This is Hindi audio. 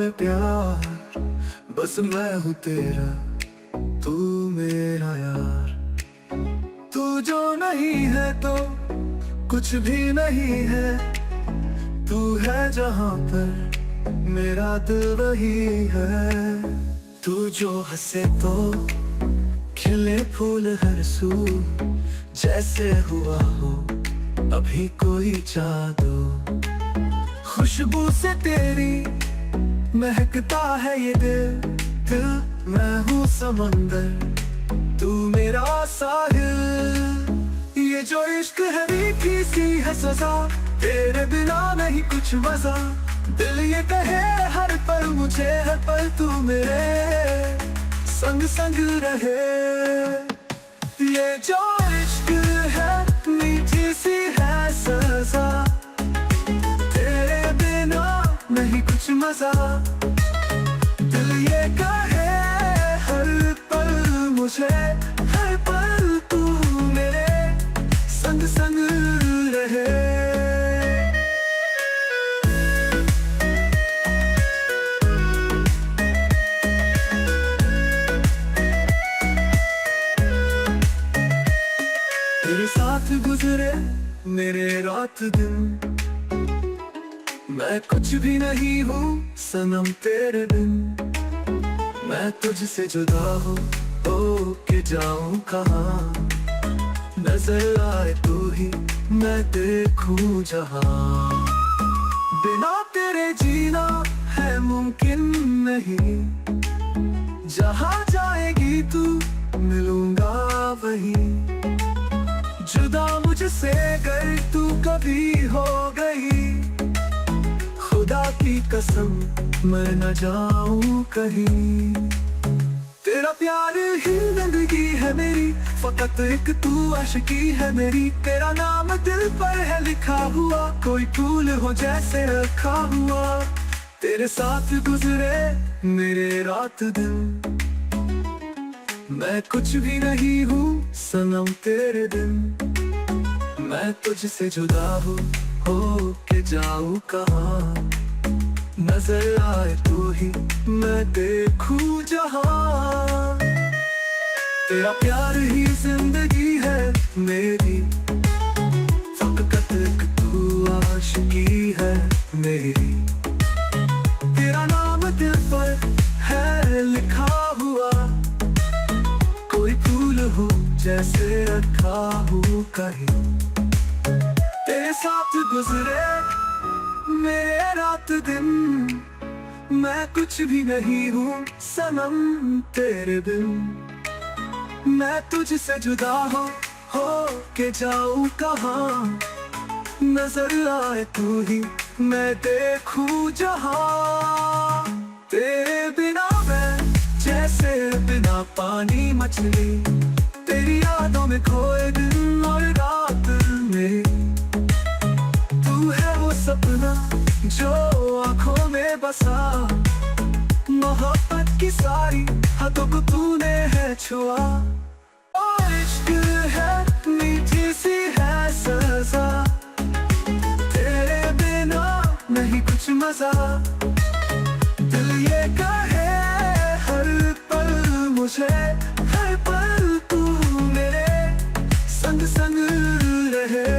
है प्यार, बस मैं हूँ तेरा, तू मेरा यार। तू जो नहीं है तो कुछ भी नहीं है, तू है जहाँ पर मेरा दिल वही है। तू जो हंसे तो खिले फूल हर सू, जैसे हुआ हो अभी कोई जादू। खुशबू से तेरी महकता है ये दिल मैं हूँ समंदर, तू मेरा साहिल। ये जो इश्क है मीठी सी है सजा, तेरे बिना नहीं कुछ मजा। दिल ये कहे हर पल मुझे, हर पल तू मेरे संग संग रहे। ये जो इश्क है मीठी सी है सजा, तेरे बिना नहीं कुछ मजा। दिल ये कहे हर पल मुझे, हर पल तू मेरे संग संग रहे। तेरे साथ गुजरे मेरे रात दिन, मैं कुछ भी नहीं हूँ सनम तेरे बिन। मैं तुझसे जुदा हो के जाऊँ कहाँ, नजर आए तू ही मैं देखूं जहाँ। बिना तेरे जीना है मुमकिन नहीं, जहाँ जाएगी तू मिलूंगा वहीं। जुदा मुझसे अगर तू कभी हो गई, खुदा की कसम मैं न जाऊं कहीं। तेरा प्यार ही जिंदगी है मेरी, फकत एक तू आशिकी है मेरी। तेरा नाम दिल पर है लिखा हुआ, कोई फूल हो जैसे रखा हुआ। तेरे साथ गुजरे मेरे रात दिन, मैं कुछ भी नहीं हूँ सनम तेरे दिन। मैं तुझसे जुदा हो के जाऊँ कहाँ, नजर आए तू ही मैं देखूं जहाँ। तेरा प्यार ही जिंदगी है मेरी, फकत एक तू आशिकी है मेरी। तेरा नाम दिल पर है लिखा हुआ, कोई फूल हो जैसे रखा हो कहीं। तेरे साथ गुजरे मेरे रात दिन, मैं कुछ भी नहीं हूँ सनम तेरे बिन। मैं तुझसे जुदा हो के जाऊँ कहाँ, नजर आए तू ही मैं देखूं जहाँ। तेरे बिना मैं जैसे बिना पानी मछली, तेरी यादों में खोए दिन और रात में। तू है वो सपना जो आँखों में बसा, मोहब्बत की सारी हदों को तूने है छुआ। और इश्क है मीठी सी है सजा, तेरे बिना नहीं कुछ मजा। दिल ये कहे हर पल मुझे, हर पल तू मेरे संग संग रहे।